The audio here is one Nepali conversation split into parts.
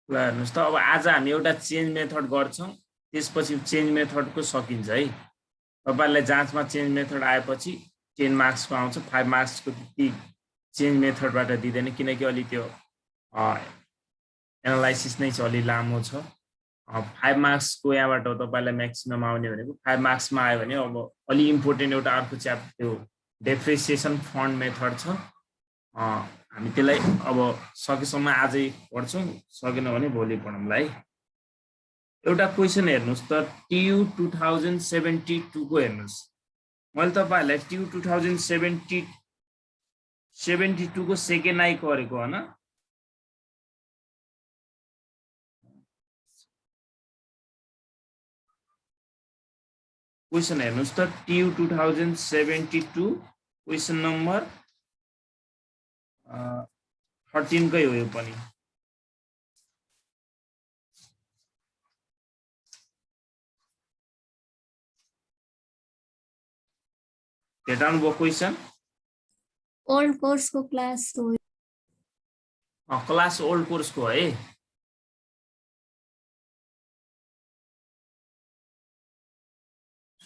ल हेर्नुस् त अब आज हामी एउटा चेन्ज मेथड गर्छौं त्यसपछि चेन्ज मेथडको सकिन्छ है तपाईहरुलाई जाँचमा चेन्ज मेथड आएपछि 10 मार्क्स को आउँछ 5 मार्क्स को ती चेन्ज मेथडबाट दिदैन किनकि अलि त्यो एनालाइसिस नै अलि लामो छ 5 मार्क्स को यहाँबाट तपाईलाई म्याक्सिमम आउने भनेको 5 मार्क्स मा आयो भने अब अलि इम्पोर्टेन्ट एउटा अर्को च्याप्टर त्यो डेप्रिसिएसन फन्ड मेथड छ हामी त्यसलाई अब सकेसम्म आजै पढ्छौं सकेन भने भोलि पढौँला है एउटा क्वेशन हेर्नुस् त TU 2072 को हेर्नुस् मैले तपाईहरुलाई TU 2072 को सेकेन्ड आई गरेको हैन क्वेशन हेर्नुस् त TU 2072 क्वेशन नम्बर 13 कै हो यो पनि भेटाउनु भयो क्वेशन ओल्ड कोर्स को क्लास हो क्लास ओल्ड कोर्स को है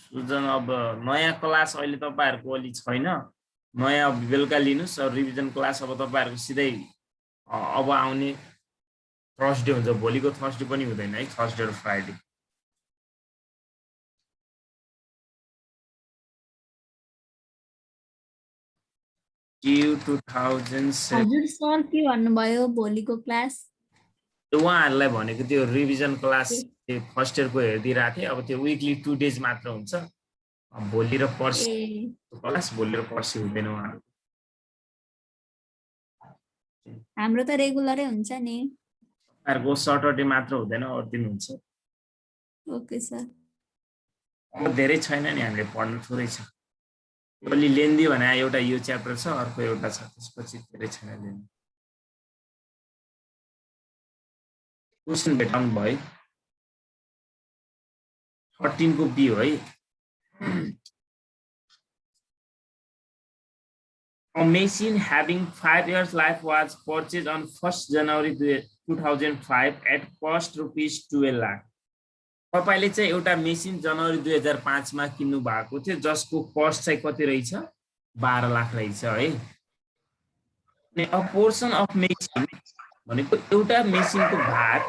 सुजन अब नयाँ क्लास अहिले तपाईहरुको अलि छैन नयाँ बेलुका लिनुस् र रिभिजन क्लास अब तपाईहरुको सिधै अब आउने थर्सडे हुन्छ भोलिको थर्सडे पनि हुँदैन है थर्सडे र फ्राइडे TU 2007 हजुर सर के भन्नुभयो भोलिको क्लास उहाँहरुलाई भनेको त्यो रिभिजन क्लास फर्स्ट इयर को हेर्दिराथे अब त्यो वीकली 2 डेज मात्र हुन्छ भोलि र पर्सि क्लास भोलि र पर्सि हुँदैन उहाँहरु हाम्रो त रेगुलरै हुन्छ नि अर्को सटरडे मात्र हुँदैन अरु दिन हुन्छ ओके सर अब धेरै छैन नि हामीले पढ्नु थोरै छ अलि लेन्दी भने एउटा यो च्याप्टर छ अर्को एउटा छ त्यसपछि धेरै छैन लेन्दी क्वेशन भेटाउनु भयो 13 को बी हो है A machine having 5 years life was purchased on 1st January 2005 at cost ₹12 lakh. तपाईले चाहिँ एउटा मेसिन जनवरी 2005 मा किन्नु भएको थियो जसको कस्ट चाहिँ कति रहेछ 12 लाख रहेछ है अनि a portion of machine भनेको एउटा मेसिनको भाग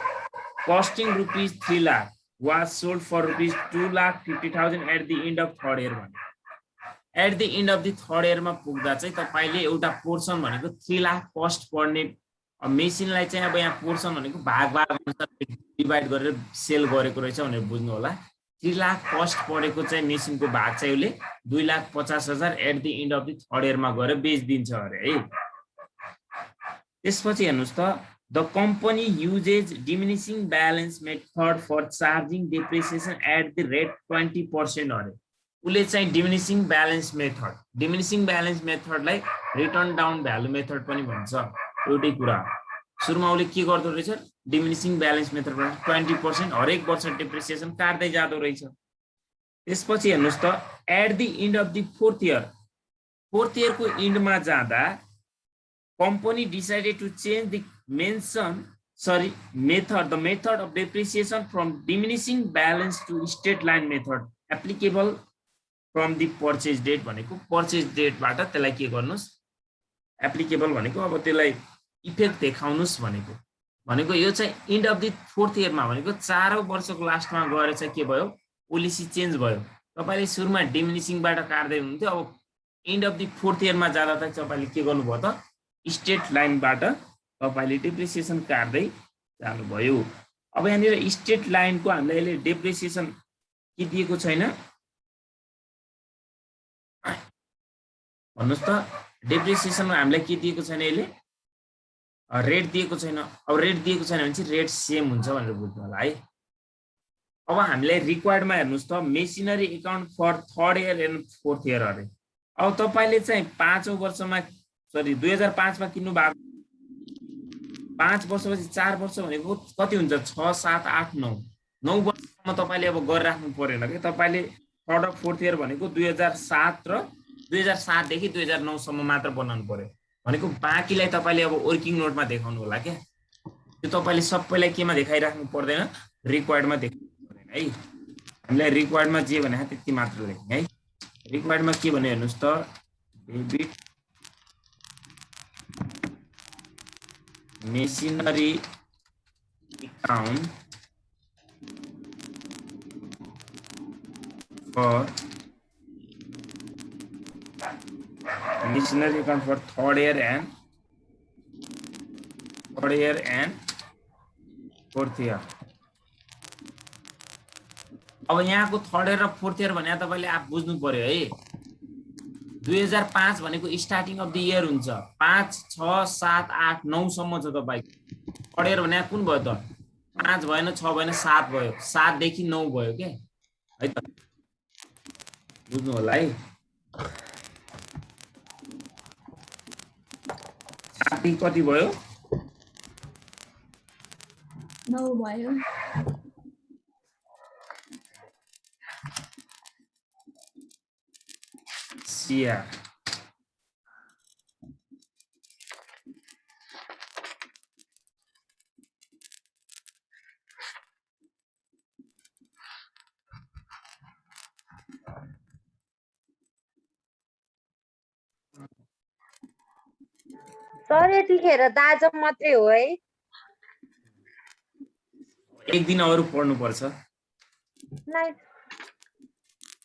costing ₹3 lakh was sold for ₹2,50,000 at the end of third year भने at the end of the third year मा पुग्दा चाहिँ तपाईले एउटा पोर्सन भनेको 3 लाख कस्ट पर्ने मेसिनलाई चाहिँ अब यहाँ पोर्सन भनेको भाग अनुसार डिभाइड गरेर सेल गरेको रहेछ भनेर बुझ्नु होला 3 लाख कस्ट परेको चाहिँ मेसिनको भाग चाहिँ उले 2,50,000 at the end of the third year मा गएर बेच्दिन्छ अरे है त्यसपछि हेर्नुस् त the company uses diminishing balance method for charging depreciation at the rate 20% अरे उले चाहिँ डिमिनिशिङ ब्यालेन्स मेथडलाई रिटर्न डाउन भ्यालु मेथड पनि भन्छ एउटै कुरा सुरुमा उले के गर्दो रहेछ डिमिनिशिङ ब्यालेन्स मेथडबाट 20% हरेक वर्ष डेप्रिसिएसन काट्दै जादो रहेछ त्यसपछि हेर्नुस् त at the end of the fourth year को एन्ड मा जाँदा company decided to change the method of depreciation from diminishing balance to straight line method applicable from the purchase date भनेको purchase date बाट त्यसलाई के गर्नुस् एप्लिकेबल भनेको अब त्यसलाई इफेक्ट देखाउनुस् भनेको यो चाहिँ and of the fourth year मा भनेको 4 वर्षको लास्टमा गएर चाहिँ के भयो पोलिसी चेन्ज भयो तपाईले सुरुमा डिमिनिशिङ बाट काट्दै हुनुहुन्थ्यो अब and of the fourth year मा जाँदा चाहिँ तपाईले के गर्नुभयो त स्ट्रेट लाइन बाट तपाईले डेप्रिसिएसन काट्दै जानुभयो अब यहाँनिर स्ट्रेट लाइन को हामीलाई अहिले डेप्रिसिएसन के दिएको छैन भन्नुस् त डेप्रिसिएसनमा हामीलाई के दिएको छैन अहिले रेट दिएको छैन अब रेट दिएको छैन भने चाहिँ रेट सेम हुन्छ भनेर बुझ्नु होला है अब हामीलाई रिक्वायर्डमा हेर्नुस् त machinery account for third year and fourth year अरे अब तपाईले चाहिँ 5औं वर्षमा सरी 2005 मा किन्नु भएको 5 वर्षपछि 4 वर्ष भनेको कति हुन्छ 6 7 8 9 9 वर्षसम्म तपाईले अब गरिराख्नु परेन के तपाईले थर्ड र फोर्थ इयर भनेको 2007 र 2007 देखि 2009 सम्म मात्र बनाउनु पर्यो भनेको बाँकीलाई तपाईले अब वर्किङ नोटमा देखाउनु होला के त्यो तपाईले सबैलाई केमा देखाइराख्नु पर्दैन, रिक्वायर्डमा देखाउनु पर्दैन है। हामीलाई रिक्वायर्डमा जे भने त्यति मात्र लेख्ने है। रिक्वायर्डमा के भने हेर्नुस् त, debit machinery account for machinery account for third year and fourth year। अब यहाँको थर्ड इयर र फोर्थ इयर भने तपाईले आफ बुझ्नु पर्यो है। 2005 भनेको स्टार्टिङ अफ द इयर हुन्छ, 5 6 7 8 9 सम्म छ तपाईको। थर्ड इयर भने कुन भयो त, 5 भएन 6 भएन 7 भयो, 7 देखि 9 भयो के है त, बुझ्नु होला है। साथी कति भयो, 9 भयो। सिया सर यतिखेर दाजु मात्रै हो है? एक दिन अरू पढ्नु पर्छ।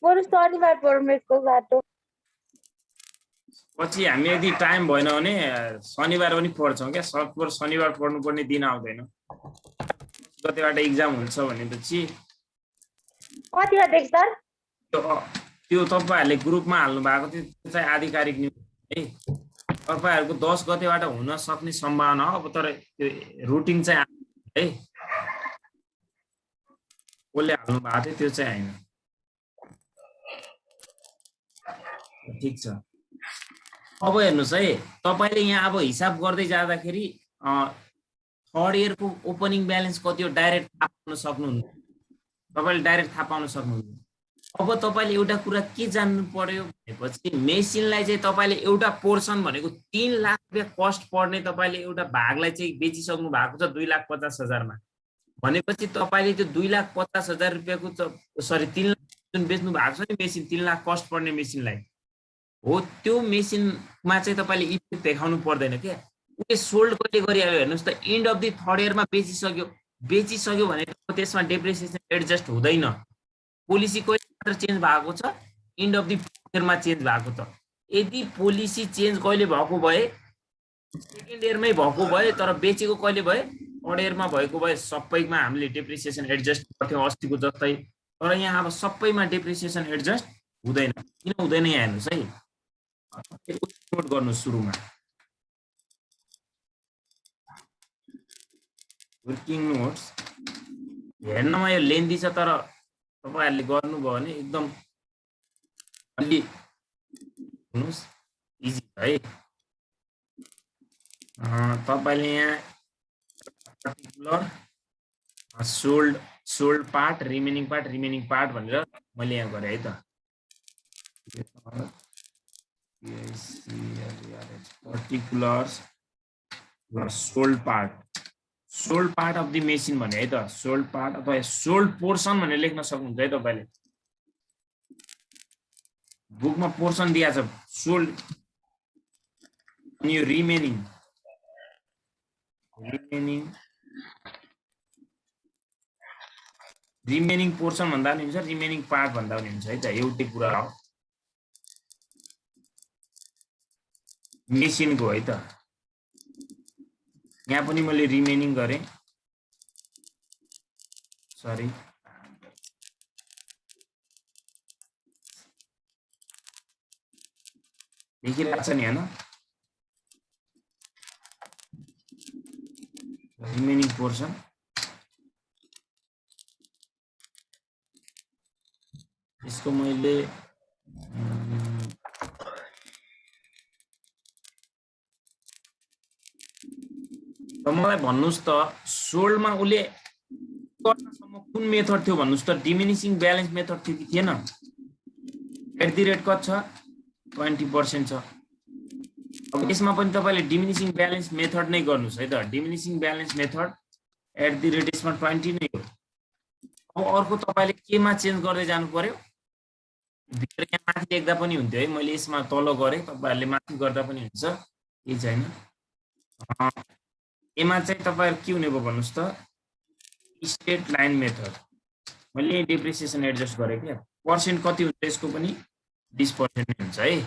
बरु शनिबार पर्मेटको बाटो पछि हामी यदि टाइम भएन भने शनिबार पनि पढ्छौँ क्या। सकभर शनिबार पढ्नु पर्ने दिन आउँदैन। कतिवटा एक्जाम हुन्छ भनेपछि कति गते सर? त्यो तपाईहरुले ग्रुपमा हाल्नु भएको थियो, त्यो चाहिँ आधिकारिक न्युज है। तपाईहरुको 10 गतेबाट हुन सक्ने सम्भावना हो। अब तर त्यो रुटिन चाहिँ है कसले हाल्नु भएको थियो त्यो चाहिँ हैन। ठीक छ। अब हेर्नुस् है, तपाईले यहाँ अब हिसाब गर्दै जाँदाखेरि थर्ड इयरको ओपनिङ ब्यालेन्स कति हो डाइरेक्ट थाहा पाउन सक्नुहुन्छ। तपाईले डाइरेक्ट थाहा पाउन सक्नुहुन्छ। अब तपाईले एउटा कुरा के जान्नु पर्यो भनेपछि मेसिनलाई चाहिँ तपाईले एउटा पोर्सन भनेको 3 लाख रुपैयाँ कस्ट पर्ने तपाईले एउटा भागलाई चाहिँ बेचिसक्नु भएको छ 2,50,000 मा। भनेपछि तपाईले त्यो 2,50,000 रुपैयाँको सरी 3 लाख जुन बेच्नु भएको छ नि मेसिन, 3 लाख कस्ट पर्ने मेसिनलाई हो, त्यो मेसिनमा चाहिँ तपाईले इफेक्ट देखाउनु पर्दैन के। उले सोल्ड कहिले गरिहाल्यो हेर्नुस् त, एन्ड अफ द थर्ड इयरमा बेचिसक्यो भने त्यसमा डेप्रिसिएसन एडजस्ट हुँदैन। पोलिसी कहिले मात्र चेन्ज भएको छ, एन्ड अफ द इयरमा चेन्ज भएको छ। यदि पोलिसी चेन्ज कहिले भएको भए सेकेन्ड इयरमै भएको भए तर बेचेको कहिले भए थर्ड इयरमा भएको भए सबैमा हामीले डेप्रिसिएसन एडजस्ट गर्थ्यौँ अस्तिको जस्तै। तर यहाँ अब सबैमा डेप्रिसिएसन एडजस्ट हुँदैन। किन हुँदैन यहाँ हेर्नुस् है, नोट गर्नु सुरुमा वर्किङ नोट्स हेर्नमा यो लेन्दी छ तर तपाईहरुले गर्नुभयो भने एकदम अलि हुनुस् इजी है। तपाईले यहाँ particular sold part remaining part भनेर मैले यहाँ गरे है त। Particulars sold part of the machine भने है त, सोल्ड पार्ट अथवा सोल्ड पोर्सन भनेर लेख्न सक्नुहुन्छ है तपाईले। बुकमा पोर्सन दिया छ सोल्ड अनि यो रिमेनिङ पोर्सन भन्दा पनि हुन्छ, रिमेनिङ पार्ट भन्दा पनि हुन्छ है त, एउटै कुरा हो मेसिनको है त। यहाँ पनि मैले रिमेनिङ गरेँ, सरी देखिरहेको छ नि होइन, रिमेनिङ पोर्सन यसको मैले मलाई भन्नुस् त सोल्डमा उले गर्नसम्म कुन मेथड थियो भन्नुस् त, डिमिनिसिङ ब्यालेन्स मेथड थियो कि थिएन? एट द रेट कति छ 20% छ। अब यसमा पनि तपाईले डिमिनिसिङ ब्यालेन्स मेथड नै गर्नुस् है त। डिमिनिसिङ ब्यालेन्स मेथड @ यसमा 20 नै हो। अब अर्को तपाईले केमा चेन्ज गर्दै जानु पर्यो, भित्र यहाँ माथि लेख्दा पनि हुन्थ्यो है, मैले यसमा तल गरेँ, तपाईहरुले माथि गर्दा पनि हुन्छ, केही छैन। एमा चाहिँ तपाईहरु के हुने भयो भन्नुस् त, स्ट्रेट लाइन मेथड। मैले डेप्रिसिएसन एडजस्ट गरेँ के, पर्सेन्ट कति हुन्छ यसको पनि 20% नै हुन्छ है।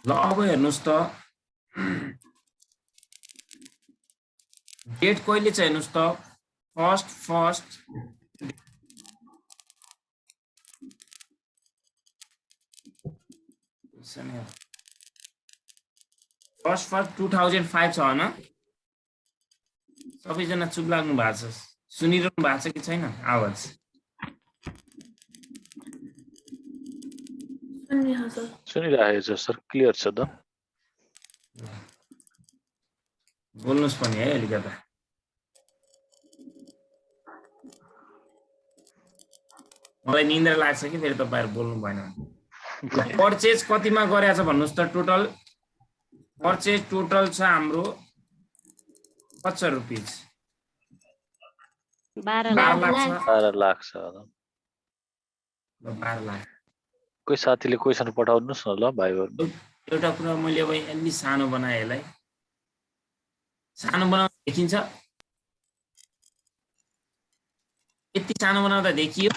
ल अब हेर्नुस् त डेट कहिले छ हेर्नुस् त, फर्स्ट फर्स्ट 2005 छ हैन, सबैजना चुप लाग्नु भएको छ, सुनिरहनु भएको छ कि छैन आवाज? सुनिरहेको छ सर, क्लियर छ त। बोल्नुस् पनि है अलिकता। मलाई निन्द्रा लाग्छ कि फेरि तपाईहरु बोल्नु भएन। पर्चेज कतिमा गरेछ भन्नुस् त, टोटल पर्चेज टोटल छ हाम्रो 50 रुपैयाँ, 12 12 लाख छ। 12 लाख छ। ल 12 लाख। कोही साथीले क्वेसन पठाउनुस् न ल भाइहरु। एउटा कुरा मैले अब अलि सानो बनाए यसलाई, सानो बनाउँदा देखिन्छ, यति सानो बनाउँदा देखियो,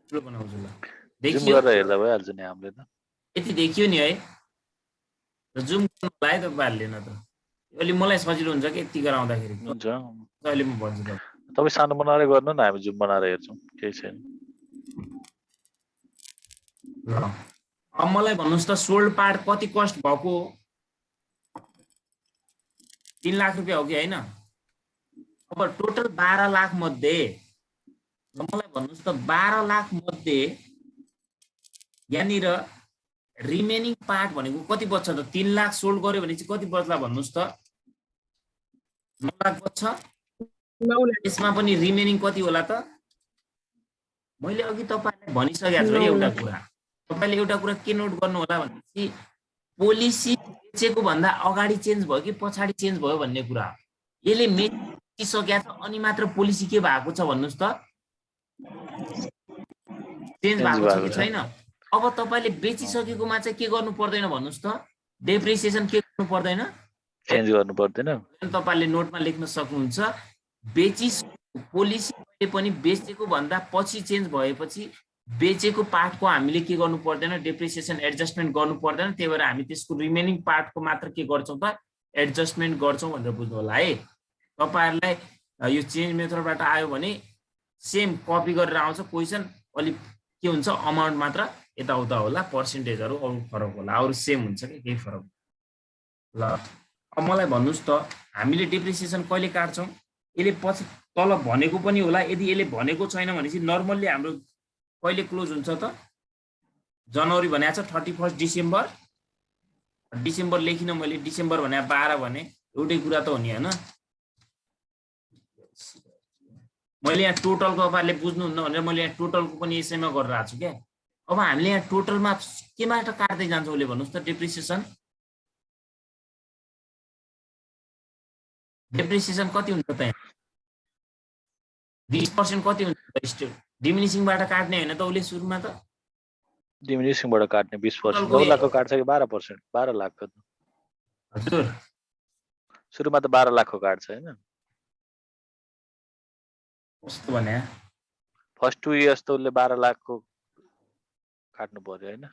ठुलो बनाउँछु ल, जुम देखियो, गरेर हेर्दा भइहाल्छ नि हामीले त। यति देखियो नि है, र जुम गर्नु होला है तपाईहरुले, न त अलि मलाई सजिलो हुन्छ कि यति गराउँदाखेरि। हुन्छ, अहिले म भन्छु त, तपाई सानो बनाएर गर्नु न, हामी जुम बनाएर हेर्छौं, केही छैन। ल अब मलाई भन्नुस् त सोल्ड पार्ट कति कस्ट भएको, 3 लाख रुपैयाँ हो कि हैन? अब टोटल 12 लाख मध्ये मलाई भन्नुस् त 12 लाख मध्ये यहाँनिर रिमेनिङ पार्ट भनेको कति बच्छ त? 3 लाख सोल्ड गर्यो भने चाहिँ कति बच्ला भन्नुस् त? 9 लाख बच्छ। यसमा पनि रिमेनिङ कति होला त? मैले अघि तपाईहरुलाई भनिसकेको छु एउटा कुरा, तपाईले एउटा कुरा के नोट गर्नु होला भनेपछि पोलिसी बेचेको भन्दा अगाडि चेन्ज भयो कि पछाडी चेन्ज भयो भन्ने कुरा। यसले मेचिसकेको छ अनि मात्र पोलिसी के भएको छ भन्नुस् त? चेन्ज भएको छ कि छैन? अब तपाईले बेचिसकेकोमा चाहिँ के गर्नु पर्दैन भन्नुस् त? डेप्रिसिएसन के गर्नु पर्दैन? चेन्ज गर्नु पर्दैन। तपाईले नोटमा लेख्न सक्नुहुन्छ, पोलिसी कहिले पनि बेचेको भन्दा पछि चेन्ज भएपछि बेचेको पार्टको हामीले के गर्नु पर्दैन? डेप्रिसिएसन एडजस्टमेन्ट गर्नु पर्दैन। त्यही भएर हामी त्यसको रिमेनिङ पार्टको मात्र के गर्छौं त? एडजस्टमेन्ट गर्छौं भनेर बुझ्नु होला है। तपाईहरुलाई यो चेन्ज मेथडबाट आयो भने सेम कपी गरेर आउँछ क्वेशन, अलि के हुन्छ अमाउन्ट मात्र यताउता होला, पर्सेन्टेजहरु अरु फरक होला, अरु सेम हुन्छ कि केही फरक। ल अब मलाई भन्नुस् त हामीले डेप्रिसिएसन कहिले काट्छौं? यसले पछि तल भनेको पनि होला, यदि यसले भनेको छैन भने चाहिँ नर्मल्ली हाम्रो कहिले क्लोज हुन्छ त? जनवरी भनेको छ 31 डिसेम्बर, डिसेम्बर लेखिन मैले, डिसेम्बर भने 12 भने एउटै कुरा त हो नि हैन? मैले यहाँ टोटलको तपाईहरुले बुझ्नुहुन्न भनेर मैले यहाँ टोटलको पनि यसैमा गरेर आएको छु के। अब हामीले यहाँ टोटलमा केबाट काट्दै जान्छौँ ले भन्नुस् त? डेप्रिसिएसन, डेप्रिसिएसन कति हुन्छ त? 20% कति हुन्छ त? डिमिनिसिङबाट काट्ने हैन त उले सुरुमा त? डिमिनिसिङबाट काट्ने 20%। 9 लाखको काट्छ कि 12%? 12 लाखको त हजुर, सुरुमा त 12 लाखको काट्छ हैन? कस्तो भने फर्स्ट 2 इयर्स त उले 12 लाखको काट्नु पर्यो हैन?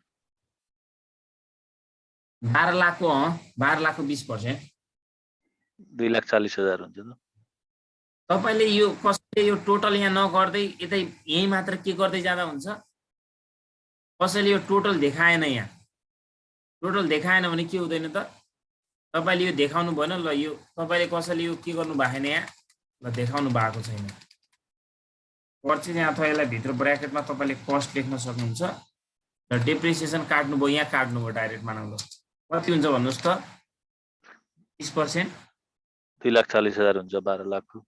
12 लाखको 12 लाखको 20% 2,40,000 हुन्छ त। तपाईले यो कसैले यो टोटल यहाँ नगर्दै यतै यही मात्र के गर्दै जाँदा हुन्छ? कसैले यो टोटल देखाएन, यहाँ टोटल देखाएन भने के हुँदैन त? तपाईले यो देखाउनु भएन। ल यो तपाईले कसैले यो के गर्नु भएको छैन, यहाँ ल देखाउनु भएको छैन। पर्चेज यहाँ अथवा यसलाई भित्र ब्र्याकेटमा तपाईले कस्ट लेख्न सक्नुहुन्छ र डेप्रिसिएसन काट्नुभयो, यहाँ काट्नुभयो डाइरेक्ट मानौँ। ल कति हुन्छ भन्नुस् त? 20% 2,40,000 हुन्छ 12 लाखको।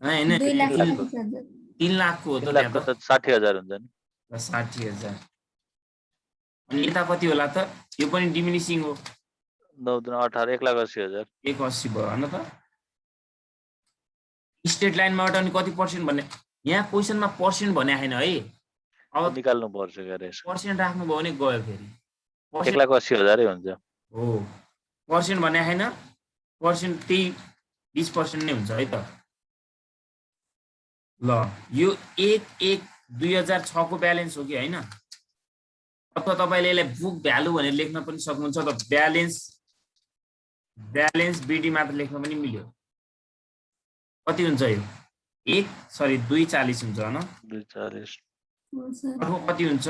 हैन, 3 लाखको हो त? 3 लाखको त 60,000 हुन्छ नि। 60,000 अनि यता कति होला त? यो पनि डिमिनिसिङ हो। 9 दुना 18 1,80,000 180 भयो हैन त? स्टेट लाइनमा अनि कति पर्सेन्ट भन्ने यहाँ क्वेशनमा पर्सेन्ट भने हैन है। अब निकाल्नु पर्छ गरे यसको पर्सेन्ट राख्नु भयो भने गयो फेरि। 1,80,000 हुन्छ हो पर्सेन्ट भने हैन, पर्सेन्ट त्यही 20% नै हुन्छ है त। ल यो 1/1/2006 को ब्यालेन्स हो कि हैन? अथवा तपाईले यसलाई बुक भ्यालु भनेर लेख्न पनि सक्नुहुन्छ त। ब्यालेन्स बीडी मात्र लेख्न पनि मिल्यो। कति हुन्छ यो? 240 हुन्छ हैन? 240 अर्को कति हुन्छ?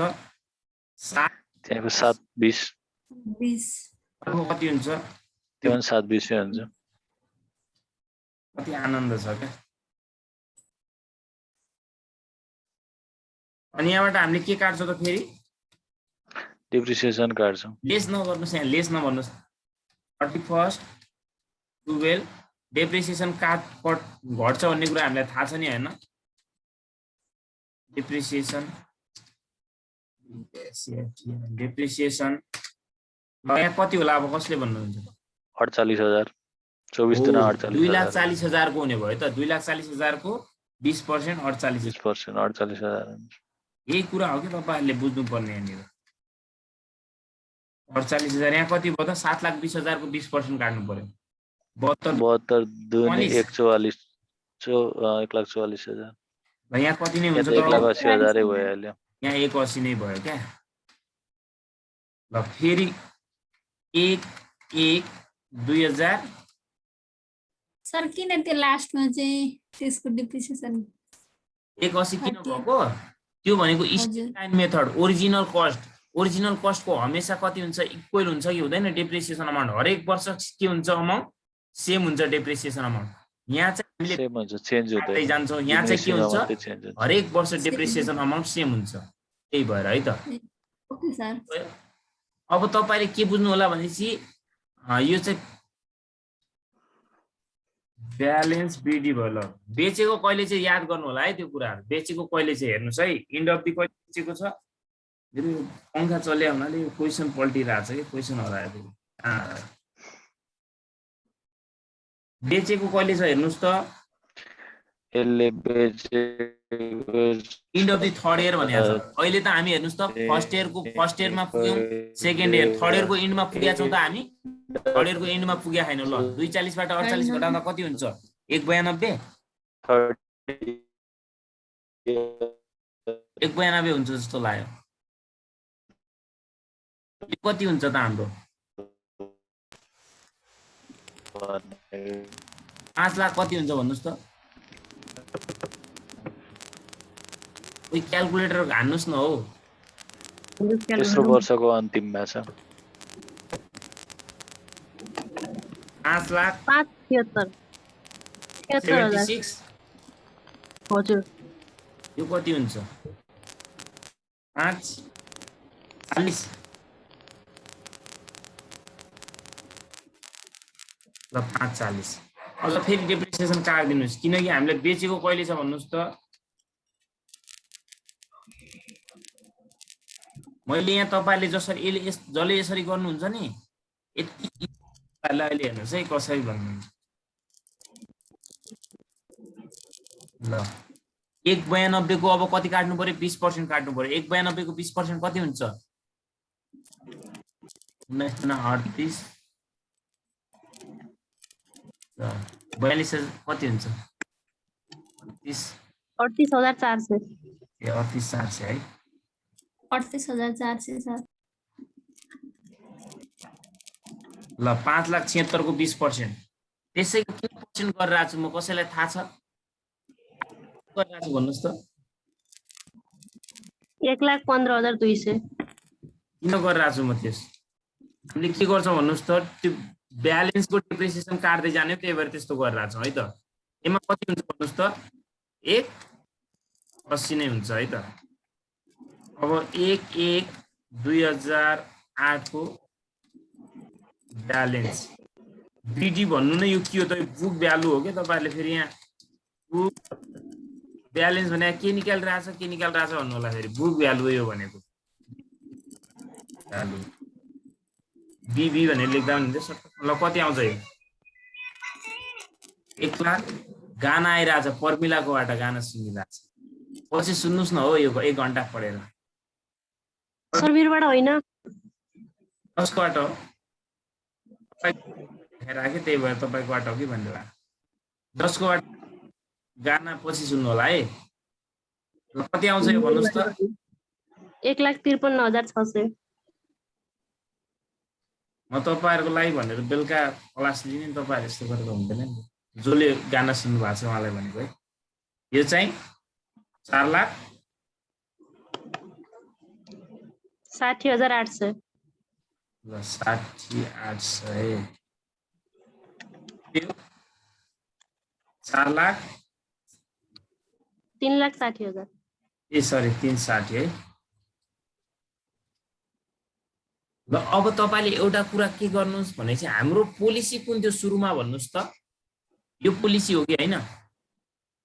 7 त्यहाँको 720 20 अर्को कति हुन्छ? त्यो पनि 720 हुन्छ। कति आनन्द छ क्या। अनि यहाँबाट हामीले के काट्छौँ त फेरि? डिप्रिसिएसन काट्छौँ। लेस नगर्नुस्, यहाँ लेस नभन्नुस्। 31st 12 डेप्रिसिएसन कट घट्छ भन्ने कुरा हामीलाई थाहा छ नि हैन? डेप्रिसिएसन यहाँ कति होला अब कसले भन्नुहुन्छ? 48,000 24 दुना 48,000 2,40,000 को हुने भयो त। 2,40,000 को 20% 48 20% 48,000 यही कुरा हो कि तपाईहरुले बुझ्नु पर्ने यहाँनिर। 48,000 यहाँ कति भयो त? 7,20,000 को 20% काट्नु पर्यो। 72 दुनी 144 1,44,000 र यहाँ कति नै हुन्छ त? 1,80,000 भइहाल्यो। यहाँ 180 नै भयो क्या। ल फेरि 1/1/2000 सर किन त्यो लास्टमा चाहिँ त्यसको डिप्रिसिएसन 180 किन भएको? त्यो भनेको स्ट्यान्ड मेथड ओरिजिनल कस्टको हमेशा कति हुन्छ? इक्वल हुन्छ कि हुँदैन? डेप्रिसिएसन अमाउन्ट हरेक वर्ष के हुन्छ? अमाउन्ट सेम हुन्छ। डेप्रिसिएसन अमाउन्ट यहाँ चाहिँ हामीले सेम हुन्छ, चेन्ज हुँदैन। जान्छौँ। यहाँ चाहिँ के हुन्छ? हरेक वर्ष डेप्रिसिएसन अमाउन्ट सेम हुन्छ। त्यही भएर है त। Okay sir. अब तपाईले के बुझ्नु होला भनेपछि यो चाहिँ ब्यालेन्स बीडी भयो। ल बेचेको कहिले चाहिँ याद गर्नु होला है त्यो कुराहरु। बेचेको कहिले चाहिँ हेर्नुस् है। एन्ड अफ द कहिले बेचेको छ? मेरो पंखा चल्या हुनाले यो क्वेशन पल्टिरहेछ कि क्वेशन हरायो। बेचेको कहिले छ हेर्नुस् त? यसले बेचेको and of the third year भनेको छ। अहिले त हामी हेर्नुस् त फर्स्ट इयरमा पुग्यौं, सेकेन्ड इयर थर्ड इयरको एन्डमा पुगेका छौं त हामी। थर्ड इयरको एन्डमा पुगेका छैनौं। ल 240 बाट 48 घटाउँदा कति हुन्छ? 192 192 हुन्छ जस्तो लाग्यो। कति हुन्छ त हाम्रो? 5 लाख कति हुन्छ भन्नुस् त? उही क्याल्कुलेटर हान्नुस् न हो। तेस्रो वर्षको अन्तिममा छ। 5 लाख 76 हजुर। यो कति हुन्छ? 540 ल 540। अब फेरि डेप्रिसिएसन काट्दिनुस् किनकि हामीले बेचेको कहिले छ भन्नुस् त? मैले यहाँ तपाईले जसले यसरी गर्नुहुन्छ नि यति अहिले हेर्नुस् है कसरी भन्नुहुन्छ। ल 192 को अब कति काट्नु पर्यो? 20% काट्नु पर्यो। 192 को 20% कति हुन्छ? 1938 42 कति हुन्छ? 38,400 ए 38,400 है। 38,400 सर। ल 5,76,000 को 20%। त्यसैको के पर्सेन्ट गरिरहेको छु म कसैलाई थाहा छ? गरिरहेको छु भन्नुस् त? 1,15,200 किन गरिरहेको छु म त्यस? हामीले के गर्छौँ भन्नुस् त? त्यो ब्यालेन्सको डेप्रिसिएसन काट्दै जाने त्यही भएर त्यस्तो गरिरहेको छौँ है त। यसमा कति हुन्छ भन्नुस् त? 180 नै हुन्छ है त। अब 1/1/2008 को ब्यालेन्स बीडी भन्नु नै यो के हो त? बुक भ्यालु हो के? तपाईहरुले फेरि यहाँ बुक ब्यालेन्स भने के निकालिरहेछ भन्नु होला। फेरि बुक भ्यालु यो भनेको भ्यालु बिबी भनेर लेख्दा पनि हुन्छ सट्ट। ल कति आउँछ यो 1 लाख। गाना आइरहेछ पर्मिलाकोबाट गाना सुनिरहेछ। पछि सुन्नुहोस् न हो यो 1 घण्टा पढेर। सर्भिरबाट होइन कसकोबाट हो राखेँ त्यही भएर तपाईँकोबाट हो कि भनेर। 10कोबाट गाना पछि सुन्नु होला है। ल कति आउँछ यो भन्नुहोस् त। 1,53,600 म तपाईँहरूको लागि भनेर बेलुका क्लास लिने तपाईँहरू यस्तो गरेर हुँदैन नि। जसले गाना सुन्नु भएको छ उहाँलाई भनेको है। यो चाहिँ 60,800 ल 60,800 4 लाख 3,60,000 ए सरी 360 है। ल अब तपाईँले एउटा कुरा के गर्नुहोस् भने चाहिँ हाम्रो पोलिसी कुन थियो सुरुमा भन्नुहोस् त। यो पोलिसी हो कि होइन।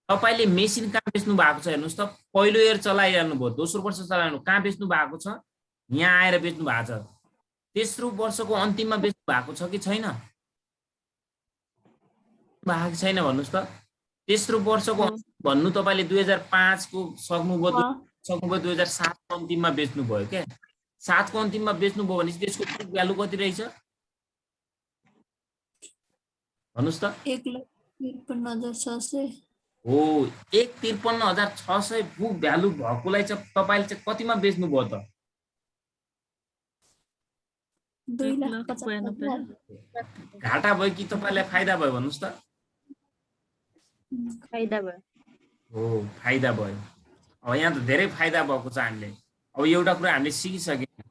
तपाईँले मेसिन कहाँ बेच्नु भएको छ हेर्नुहोस् त। पहिलो इयर चलाइरहनु भयो, दोस्रो वर्ष चलाइरहनु, कहाँ बेच्नु भएको छ? यहाँ आएर बेच्नु भएको छ। तेस्रो वर्षको अन्तिममा बेच्नु भएको छ कि छैन? भएको छैन भन्नुहोस् त। तेस्रो वर्षको भन्नु तपाईँले 2005 को सक्नुभयो, 2007 को अन्तिममा बेच्नु भयो क्या। 7 को अन्तिममा बेच्नु भयो भने त्यसको बुक भ्यालु कति रहेछ भन्नुहोस् त। 1,53,600 हो 1,53,600 बुक भ्यालु भएकोलाई चाहिँ तपाईँले चाहिँ कतिमा बेच्नु भयो त? 2,95,000 घाटा भयो कि तपाईँलाई फाइदा भयो भन्नुहोस् त। फाइदा भयो। हो फाइदा भयो। अब यहाँ त धेरै फाइदा भएको छ। हामीले अब एउटा कुरा हामीले सिकिसक्यौँ।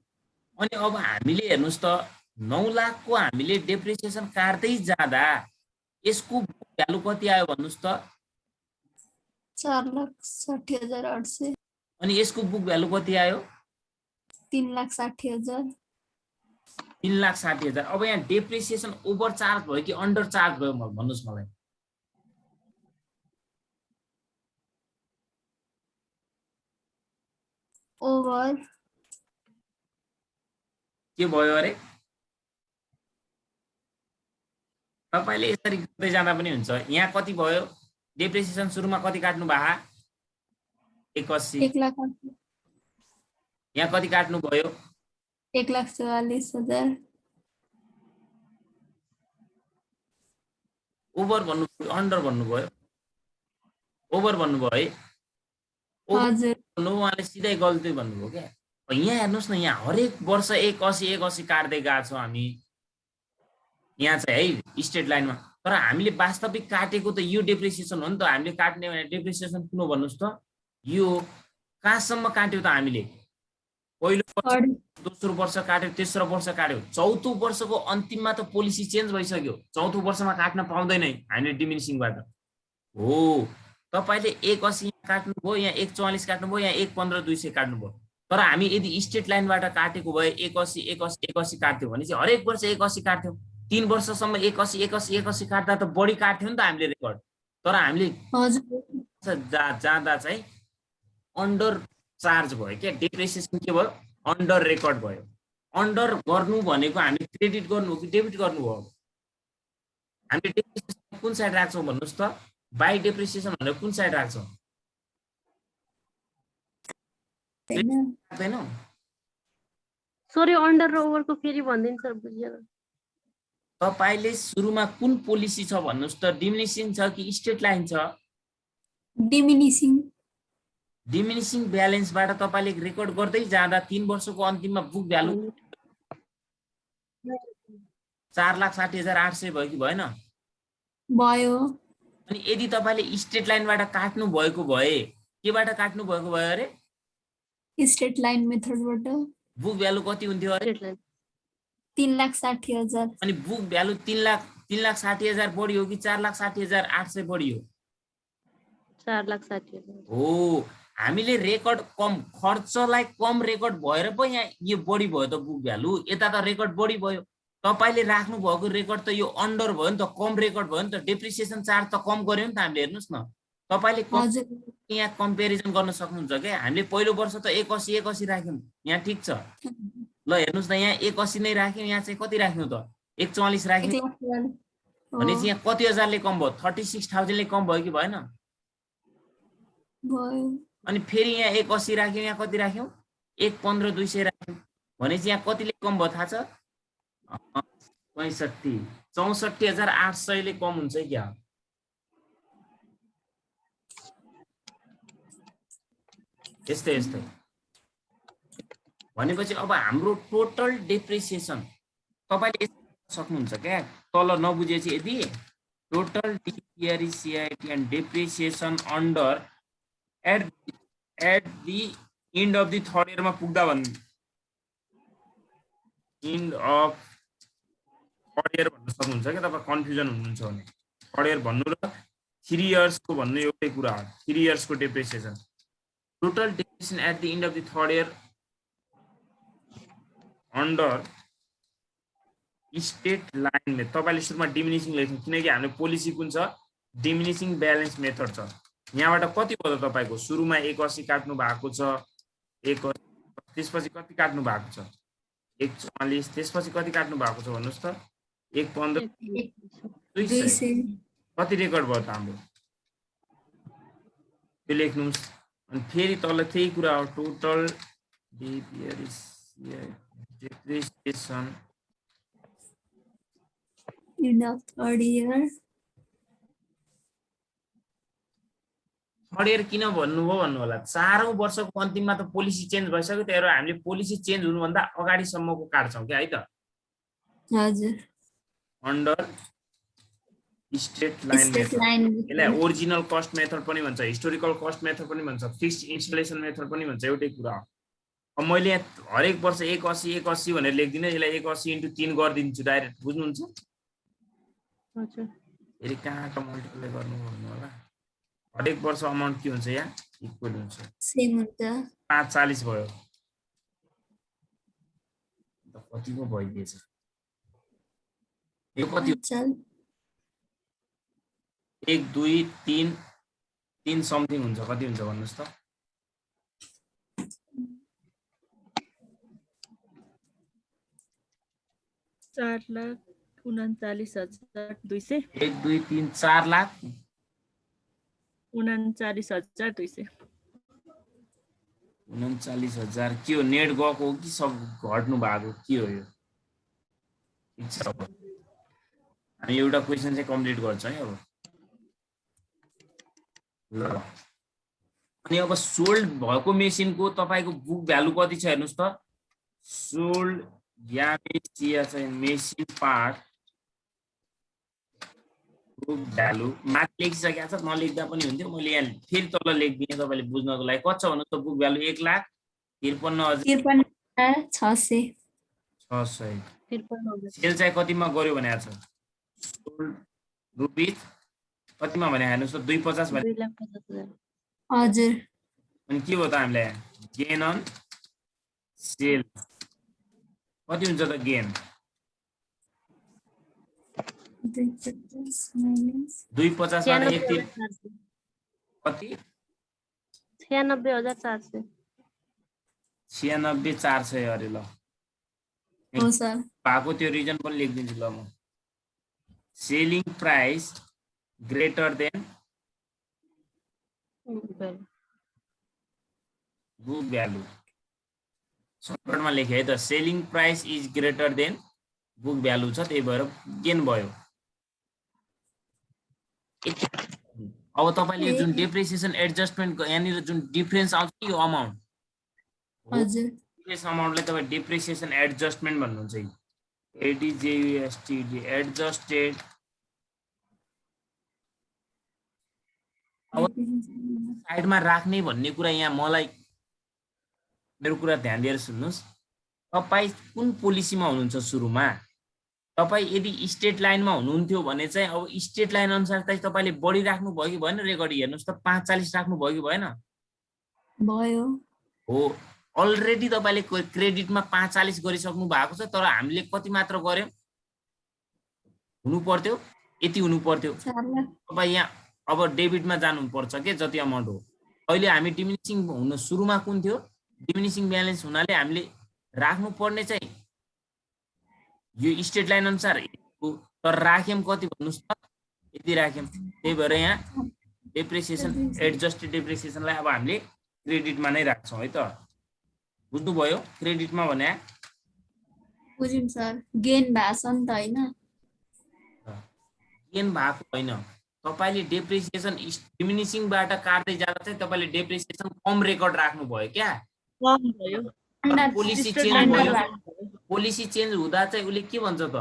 अनि अब हामीले हेर्नुहोस् त 9 लाखको हामीले डेप्रिसिएसन काट्दै जाँदा यसको भ्यालु कति आयो भन्नुहोस् त। 4,60,800 अनि यसको बुक भ्यालु कति आयो? 3,60,000 3,60,000। अब यहाँ डेप्रिसिएसन ओभर चार्ज भयो कि अन्डर चार्ज भयो भन्नुहोस् मलाई। ओभर के भयो अरे? तपाईँले यसरी गर्दै जाँदा पनि हुन्छ। यहाँ कति भयो डेप्रिसिएसन? सुरुमा कति काट्नु भयो? 81। 1,08,000 यहाँ कति काट्नु भयो? 1,44,000 ओभर भन्नुभयो अन्डर भन्नुभयो? ओभर भन्नुभयो है। हजुर उहाँले सिधै गल्ती भन्नुभयो क्या। यहाँ हेर्नुहोस् न, यहाँ हरेक वर्ष 81 काट्दै गएको छौँ हामी यहाँ चाहिँ है स्टेट लाइनमा। तर हामीले वास्तविक काटेको त यो डेप्रिसिएसन हो नि त। हामीले काट्ने भने डेप्रिसिएसन कुन हो भन्नुहोस् त। यो कहाँसम्म काट्यो त हामीले? पहिलो वर्ष, दोस्रो वर्ष काट्यो, तेस्रो वर्ष काट्यो, चौथो वर्षको अन्तिममा त पोलिसी चेन्ज भइसक्यो। चौथो वर्षमा काट्न पाउँदैन हामीले डिमिनिसिङबाट। हो तपाईँले 81 काट्नुभयो, यहाँ 144 काट्नुभयो, यहाँ 1,15,200 काट्नुभयो। तर हामी यदि स्टेट लाइनबाट काटेको भए 81 काट्थ्यौँ भने चाहिँ हरेक वर्ष 81 काट्थ्यौँ। 3 वर्षसम्म 81 काट्दा त बढी काट्थ्यौँ नि त हामीले रेकर्ड। तर हामीले जाँदा चाहिँ अन्डर चार्ज भयो क्या। डेप्रिसिएसन के भयो? अन्डर रेकर्ड भयो। अन्डर गर्नु भनेको हामी क्रेडिट गर्नु हो कि डेबिट गर्नु हो? हामीले डेप्रिसिएसन कुन साइड राख्छौँ भन्नुहोस् त। बाई डेप्रिसिएसन भनेर कुन साइड राख्छौँ? राख्दैनौँ। सरी अन्डर र ओभरको फेरि भनिदिनु सर बुझेर। तपाईँले सुरुमा कुन पोलिसी छ भन्नुहोस् त। डिमिनिसिङ छ कि स्टेट लाइन छ? डिमिनिसिङ। डिमिनिसिङ ब्यालेन्सबाट तपाईँले रेकर्ड गर्दै जाँदा 3 वर्षको अन्तिममा बुक भ्यालु 4,60,800 भयो कि भएन? भयो। अनि यदि तपाईँले स्टेट लाइनबाट काट्नु भएको भए केबाट काट्नु भएको भयो अरे? स्टेट लाइन मेथडबाट बुक भ्यालु कति हुन्थ्यो अरे? 3,60,000। अनि बुक भ्यालु 3,60,000 बढी हो कि 4,60,800 बढी हो? 4,60,000 हो। हामीले रेकर्ड कम, खर्चलाई कम रेकर्ड भएर पो यहाँ यो बढी भयो त बुक भ्यालु। यता त रेकर्ड बढी भयो। तपाईँले राख्नु भएको रेकर्ड त यो अन्डर भयो नि त, कम रेकर्ड भयो नि त। डेप्रिसिएसन चार्ज त कम गर्यो नि त हामीले। हेर्नुहोस् न तपाईँले यहाँ कम्पेरिजन गर्न सक्नुहुन्छ क्या। हामीले पहिलो वर्ष त 81 राख्यौँ, यहाँ ठिक छ। ल हेर्नुस् न यहाँ 81 नै राख्यौँ, यहाँ चाहिँ कति राख्यौँ त 144 राख्यौँ 1,00,000 भनेपछि यहाँ कति हजारले कम भयो 36,000 ले कम भयो कि भएन? भयो अनि फेरि यहाँ 81 राख्यौँ, यहाँ कति राख्यौँ 1,15,200 राख्यौँ भनेपछि यहाँ कतिले कम भयो थाहा छ? 65 64,800 ले कम हुन्छ क्या? यस्तै यस्तै भनेपछि अब हाम्रो टोटल डेप्रिसिएसन तपाईले सक्नुहुन्छ क्या तल नबुझेपछि यदि total depreciation and depreciation under at the end of the third इयरमा पुग्दा भन्नु एन्ड अफ थर्ड इयर भन्न सक्नुहुन्छ क्या तपाईँ कन्फ्युजन हुनुहुन्छ भने थर्ड इयर भन्नु र 3 इयर्सको भन्नु एउटै कुरा हो 3 इयर्सको depreciation total depreciation at the end of the third year under straight line method तपाईले सुरुमा डिमिनिसिङ लेख्नु किनकि हाम्रो पोलिसी कुन छ डिमिनिसिङ ब्यालेन्स मेथड छ यहाँबाट कति भयो तपाईको सुरुमा 81 काट्नु भएको छ 81 त्यसपछि कति काट्नु भएको छ 144 त्यसपछि कति काट्नु भएको छ भन्नुस् त 1,15 200 कति रेकर्ड भयो त हाम्रो त्यो लेख्नुस् अनि फेरि तल त्यही कुरा हो total depreciation end of third year third year किन भन्नुभयो भन्नु होला 4औं वर्षको अन्तिममा त पोलिसी चेन्ज भइसक्यो त्यही भएर हामीले पोलिसी चेन्ज हुनुभन्दा अगाडिसम्मको काट्छौँ क्या है त हजुर under straight line state method line यसलाई ओरिजिनल कस्ट मेथड पनि भन्छ हिस्टोरिकल कस्ट मेथड पनि भन्छ फिक्स्ड इन्स्टलेसन मेथड पनि भन्छ एउटै कुरा हो अब मैले यहाँ हरेक वर्ष 81 भनेर लेख्दिनँ यसलाई 81 × 3 गरिदिन्छु डाइरेक्ट बुझ्नुहुन्छ हजुर फेरि कहाँको मल्टिप्लाई गर्नु भन्नु होला हरेक वर्ष अमाउन्ट के हुन्छ यहाँ इक्वल हुन्छ सेम हुन्छ 540 भयो कतिको भइदिएछ यो कति 1 2 3 समथिङ हुन्छ कति हुन्छ भन्नुस् त 4,39,200 1 2 3 4 लाख 39,200 39,000 के हो नेट गएको हो कि सब घट्नु भएको के हो यो ठिक छ अब हामी एउटा क्वेशन चाहिँ कम्प्लिट गर्छौँ है अब ल अनि अब सोल्ड भएको मेसिनको तपाईको बुक भ्यालु कति छ हेर्नुस् त सोल्ड यामेसिया चाहिँ मेसिन पार्ट बुक भ्यालु माथि लेखिसकेको छ नलेख्दा पनि हुन्थ्यो मैले यहाँ फेरि तल लेखिदिएँ तपाईँले बुझ्नको लागि कति छ भन्नु त बुक भ्यालु 1,53,600 सेल चाहिँ कतिमा गर्यो भने छ सोल्ड रुपिस कतिमा भने हेर्नुस् त 250 भने 2,50,000 हजुर अनि के हो त हामीलाई गेन अन सेल कति हुन्छ त गेन 250 बाट एक तिर कति 96,400 96,400 अरे ल हो सर भएको त्यो रिजन पनि लेखिदिन्छु ल म selling price greater than book value सर्टकटमा लेखे है त selling price is greater than book value छ त्यही भएर गेन भयो अब तपाईले जुन डेप्रिसिएसन एडजस्टमेन्ट यहाँनिर जुन डिफरेन्स आउँछ नि यो अमाउन्ट हजुर यस अमाउन्टलाई तपाईँ डेप्रिसिएसन एडजस्टमेन्ट भन्नुहुन्छ एडीजेयूएसटी एडजस्टेड अब साइडमा राख्ने भन्ने कुरा यहाँ मलाई मेरो कुरा ध्यान दिएर सुन्नुहोस् तपाईँ कुन पोलिसीमा हुनुहुन्छ सुरुमा तपाईँ यदि स्टेट लाइनमा हुनुहुन्थ्यो भने चाहिँ अब स्टेट लाइन अनुसार चाहिँ तपाईँले बढी राख्नु भयो कि भएन रेकर्ड हेर्नुहोस् त 540 राख्नु भयो कि भएन भयो हो अलरेडी तपाईँले क्रेडिटमा 540 गरिसक्नु भएको छ तर हामीले कति मात्र गर्यौं हुनु पर्थ्यो यति हुनु पर्थ्यो तपाईँ यहाँ अब डेबिटमा जानु पर्छ के जति अमाउन्ट हो अहिले हामी डिमिनिसिङ हुन सुरुमा कुन थियो डिमिनिसिङ ब्यालेन्स हुनाले हामीले राख्नु पर्ने चाहिँ यो स्टेट लाइन अनुसार तर राख्यौं कति भन्नुस् त यति राख्यौं त्यही भएर यहाँ डेप्रिसिएसन एडजस्टेड डेप्रिसिएसनलाई अब हामीले क्रेडिटमा नै राख्छौं है त बुझ्नुभयो क्रेडिटमा भने बुझ्यौं सर गेन भएको छ नि त हैन गेन भएको हैन तपाईले डेप्रिसिएसन डिमिनिसिङबाट काट्दै जाँदा चाहिँ तपाईले डेप्रिसिएसन कम रेकर्ड राख्नु भयो क्या कम भयो पोलिसी चेन्ज भयो पोलिसी चेन्ज हुँदा चाहिँ उले के भन्छ त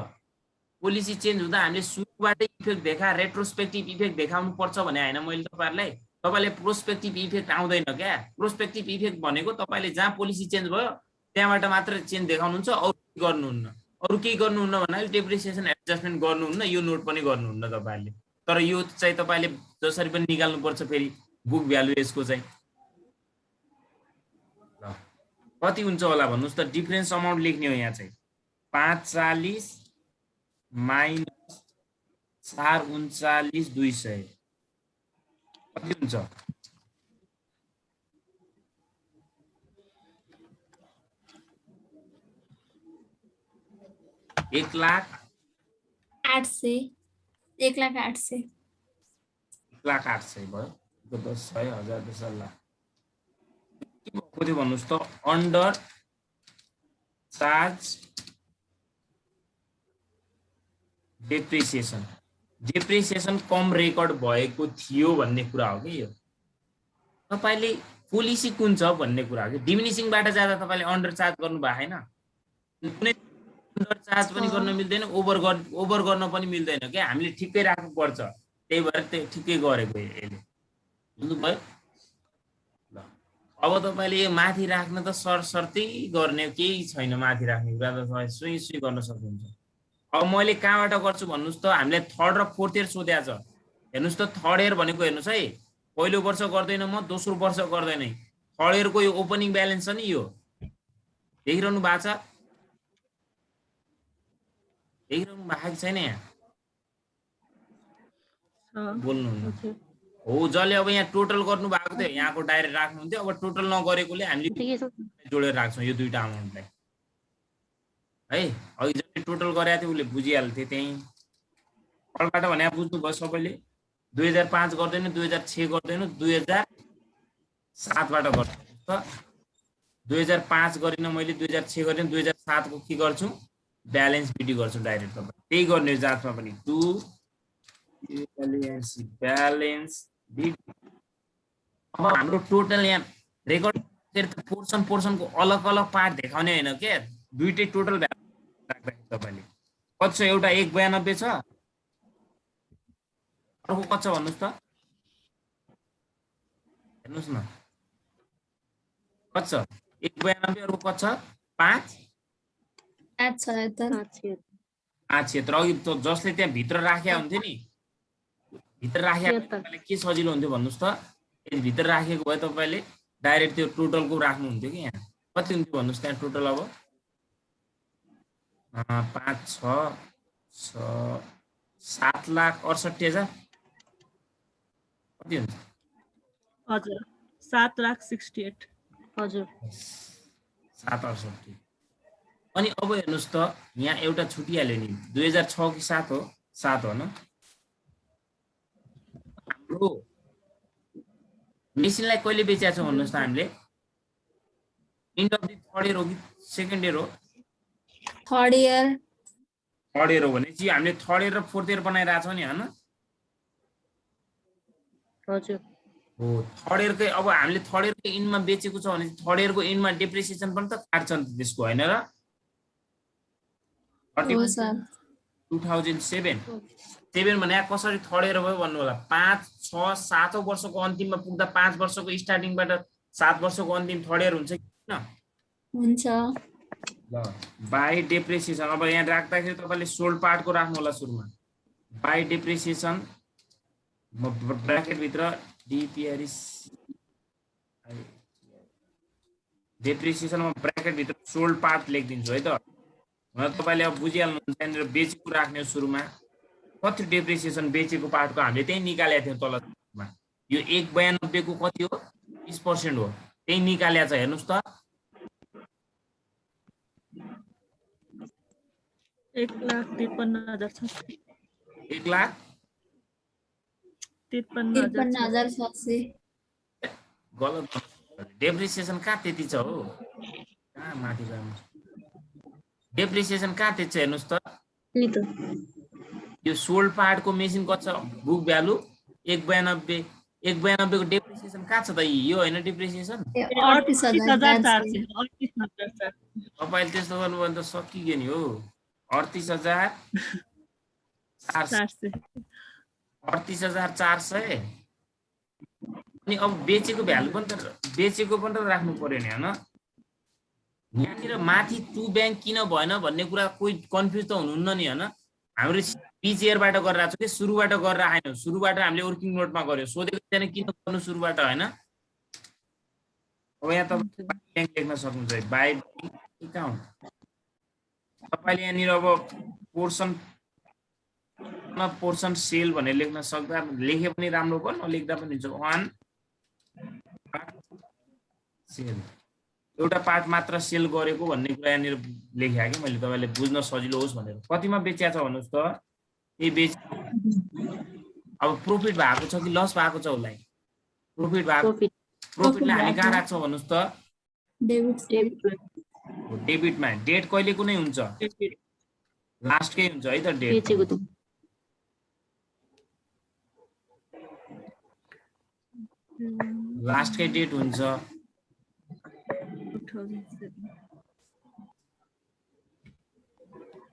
पोलिसी चेन्ज हुँदा हामीले सुरुबाटै इफेक्ट देखा रेट्रोस्पेक्टिभ इफेक्ट देखाउनु पर्छ भने हैन मैले तपाईहरुलाई तपाईले प्रोस्पेक्टिभ इफेक्ट आउँदैन क्या प्रोस्पेक्टिभ इफेक्ट भनेको तपाईले जहाँ पोलिसी चेन्ज भयो त्यहाँबाट मात्र चेन्ज देखाउनुहुन्छ अरु गर्नुहुन्न अरु के गर्नुहुन्न भन्नाले डेप्रिसिएसन एडजस्टमेन्ट गर्नुहुन्न यो नोट पनि गर्नुहुन्न तपाईहरुले तर यो चाहिँ तपाईले जसरी पनि निकाल्नु पर्छ फेरि बुक भ्यालु यसको चाहिँ कति हुन्छ होला भन्नुस् त डिफरेन्स अमाउन्ट लेख्ने हो यहाँ चाहिँ 540 माइनस 439,200 कति हुन्छ 1,08,000 1,08,000 1,08,000 भयो 10,000 10,000 लाख के भएको थियो भन्नुस् त अन्डर चार्ज डेप्रिसिएसन कम रेकर्ड भएको थियो भन्ने कुरा हो कि यो तपाईले पोलिसी कुन छ भन्ने कुरा हो कि डिमिनिसिङबाट जाँदा तपाईले अन्डर चार्ज गर्नु भएको हैन कुनै अन्डर चार्ज पनि गर्न मिल्दैन ओभर गर्न पनि मिल्दैन के हामीले ठिकै राख्नु पर्छ त्यही भएर ठिकै गरेको यसले बुझ्नु भयो ल अब तपाईले यो माथि राख्न त सरसर्ती गर्ने केही छैन माथि राख्ने कुरा त तपाईले सुई सुई गर्न सक्नुहुन्छ अब मैले कहाँबाट गर्छु भन्नुस् त हामीले थर्ड र फोर्थ इयर सोध्या छ हेर्नुस् त थर्ड इयर भनेको हेर्नुस् है पहिलो वर्ष गर्दैन म दोस्रो वर्ष गर्दैन थर्ड इयरको यो ओपनिङ ब्यालेन्स छ नि यो देखिरहनु भएको छ देखिरहनु भएको छैन यहाँ बोल्नुहुन्न हो जसले अब यहाँ टोटल गर्नु भएको थियो यहाँको डाइरेक्ट राख्नुहुन्थ्यो अब टोटल नगरेकोले हामीले जोडेर राख्छौँ यो दुईटा अमाउन्टलाई है अघि जसले टोटल गरेको थियो उसले बुझिहाल्थे त्यही अरूबाट भने बुझ्नु भयो सबैले 2005 गर्दैन 2006 गर्दैन 2007 बाट गर्छु त 2005 गरिन मैले 2006 गरिन 2007 को के गर्छु ब्यालेन्स बिडी गर्छु डाइरेक्ट तपाईँ त्यही गर्ने जाँचमा पनि 2 ब्यालेन्स बिडी अब हाम्रो टोटल यहाँ रेकर्ड पोर्सनको अलग अलग पार्ट देखाउने हैन के दुईटै टोटल राख्दाखेरि तपाईले कति छ एउटा 192 छ अर्को कति छ भन्नुस् त हेर्नुस् न कति छ 192 अर्को कति छ 5 क्षेत्र अघि जसले त्यहाँ भित्र राखेका हुन्थ्यो नि भित्र राखेको तपाईले के सजिलो हुन्थ्यो भन्नुस् त यदि भित्र राखेको भए तपाईले डाइरेक्ट त्यो टोटलको राख्नु हुन्थ्यो कि यहाँ कति हुन्थ्यो भन्नुस् त्यहाँ टोटल अब 5 6 7,68,000 कति हुन्छ हजुर 7,68,000 हजुर 7,68,000 अनि अब हेर्नुस् त यहाँ एउटा छुटिहाल्यो नि 2006 कि 7 हो 7 हो न हाम्रो मेसिनलाई कहिले बेचेका छौँ भन्नुस् त हामीले and of the third year हो कि सेकेन्ड इयर हो थर्ड इयर हो भने चाहिँ हामीले थर्ड इयर र फोर्थ इयर बनाइरहेको छौँ नि हैन हजुर हो थर्ड इयरकै अब हामीले थर्ड इयरको इन्डमा बेचेको छ भने थर्ड इयरको इन्डमा डेप्रिसिएसन पनि त काट्छ नि त्यसको हैन र 2007 भने कसरी थर्ड इयर भयो भन्नु होला 5 6 7 वर्षको अन्तिममा पुग्दा 5 वर्षको स्टार्टिङबाट 7 वर्षको अन्तिम थर्ड इयर हुन्छ कि हैन हुन्छ ल बाइ डेप्रिसिएसन अब यहाँ राख्दाखेरि तपाईले सोल्ड पार्टको राख्नु होला सुरुमा बाइ डेप्रिसिएसन म ब्र्याकेट भित्र डीपीआरएस डेप्रिसिएसन म ब्र्याकेट भित्र सोल्ड पार्ट लेखिदिन्छु है त तपाईले अब बुझिहाल्नुहुन्छ यहाँनिर बेचेको राख्ने सुरुमा कति डेप्रिसिएसन बेचेको पार्टको हामीले त्यही निकालेको थियौँ तलमा यो 192 को कति हो 20% हो त्यही निकालेको छ हेर्नुस् त 1,53,600 53,600 गलत डेप्रिसिएसन कहाँ त्यति छ हो कहाँ माथि जानु डेप्रिसिएसन कहाँ त्यति छ हेर्नुस् त नि त यो सोल्ड पार्टको मेसिन कति छ बुक भ्यालु 192 192 को डेप्रिसिएसन कहाँ छ त यो हैन डेप्रिसिएसन 38,400 तपाईले त्यस्तो गर्नुभयो भने त सकियो नि हो 38,400 अनि अब बेचेको भ्यालु पनि त राख्नु पर्यो नि हैन यहाँनिर माथि टु ब्याङ्क किन भएन भन्ने कुरा कोही कन्फ्युज त हुनुहुन्न नि हैन हाम्रो पिजिआरबाट गरेर आएको छ कि सुरुबाट गरेर आएन सुरुबाट हामीले वर्किङ नोटमा गर्यो सोधेको छैन किन गर्नु सुरुबाट हैन अब यहाँ तपाईले ब्याङ्क लेख्न सक्नुहुन्छ बाइ अकाउन्ट तपाईले यहाँनिर अब पोर्सन सेल भनेर लेख्न सक्दा लेखे पनि राम्रो भयो नलेख्दा पनि हुन्छ 1 सेल एउटा पार्ट मात्र सेल गरेको भन्ने कुरा यहाँनिर लेखेँ कि मैले तपाईले बुझ्न सजिलो होस् भनेर कतिमा बेचिया छ भन्नुस् त यही बेच अब प्रोफिट भएको छ कि लस भएको छ उसलाई प्रोफिट भएको प्रोफिटलाई हामी कहाँ राख्छौँ भन्नुस् त डेबिटमा डेट कहिले कुनै हुन्छ लास्टकै हुन्छ है त डेट लास्टकै डेट हुन्छ